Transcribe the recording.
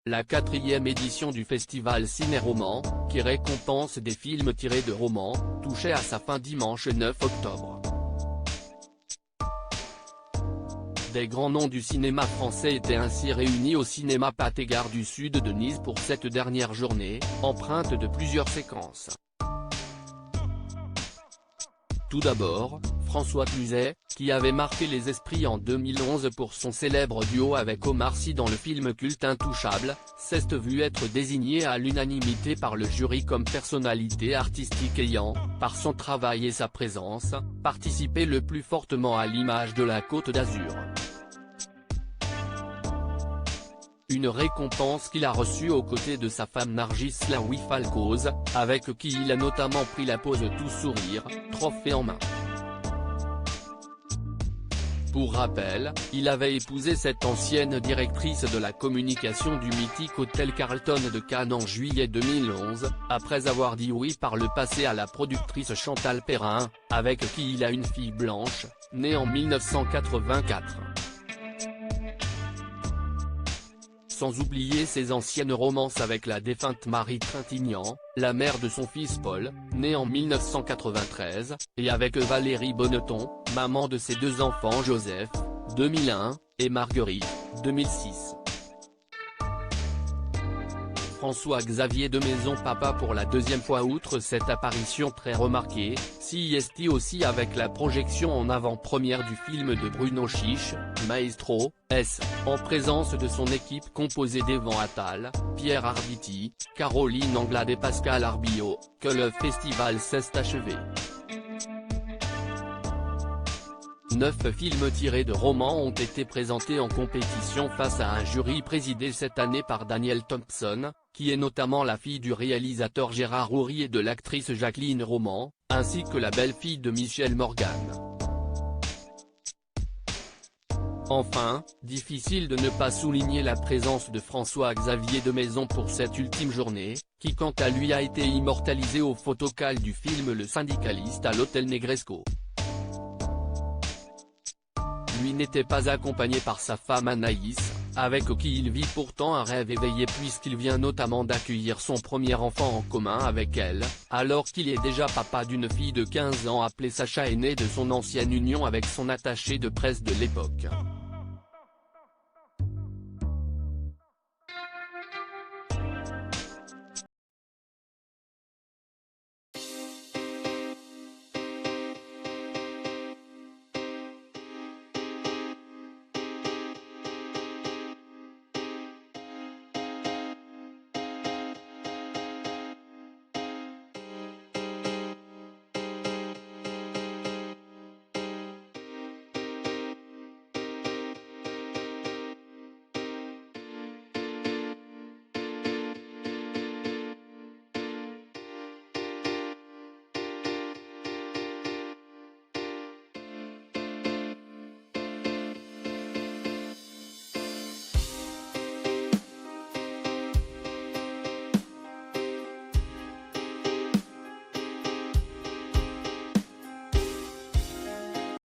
la 4e édition du festival Ciné-Roman, qui récompense des films tirés de romans, touchait à sa fin dimanche 9 octobre. Des grands noms du cinéma français étaient ainsi réunis au cinéma Pathé-Gare du Sud de Nice pour cette dernière journée, empreinte de plusieurs séquences. Tout d'abord, François Cluzet, qui avait marqué les esprits en 2011 pour son célèbre duo avec Omar Sy dans le film culte Intouchables, s'est vu être désigné à l'unanimité par le jury comme personnalité artistique ayant, par son travail et sa présence, participé le plus fortement à l'image de la Côte d'Azur. Une récompense qu'il a reçue aux côtés de sa femme Nargis Laoui Falcoz, avec qui il a notamment pris la pose tout sourire, trophée en main. Pour rappel, il avait épousé cette ancienne directrice de la communication du mythique hôtel Carlton de Cannes en juillet 2011, après avoir dit oui par le passé à la productrice Chantal Perrin, avec qui il a une fille Blanche, née en 1984. Sans oublier ses anciennes romances avec la défunte Marie Trintignant, la mère de son fils Paul, né en 1993, et avec Valérie Bonneton, maman de ses deux enfants Joseph, 2001, et Marguerite, 2006. François-Xavier de Maison papa pour la deuxième fois. Outre cette apparition très remarquée, s'y est aussi avec la projection en avant-première du film de Bruno Chiche, Maestro, en présence de son équipe composée d'Evan Attal, Pierre Arditi, Caroline Anglade et Pascal Arbillot, que le festival s'est achevé. 9 films tirés de romans ont été présentés en compétition face à un jury présidé cette année par Danielle Thompson, qui est notamment la fille du réalisateur Gérard Houry et de l'actrice Jacqueline Roman, ainsi que la belle-fille de Michel Morgan. Enfin, difficile de ne pas souligner la présence de François-Xavier de Maison pour cette ultime journée, qui quant à lui a été immortalisé au photocal du film Le Syndicaliste à l'hôtel Negresco. Lui n'était pas accompagné par sa femme Anaïs, avec qui il vit pourtant un rêve éveillé puisqu'il vient notamment d'accueillir son premier enfant en commun avec elle, alors qu'il est déjà papa d'une fille de 15 ans appelée Sacha, aînée de son ancienne union avec son attaché de presse de l'époque.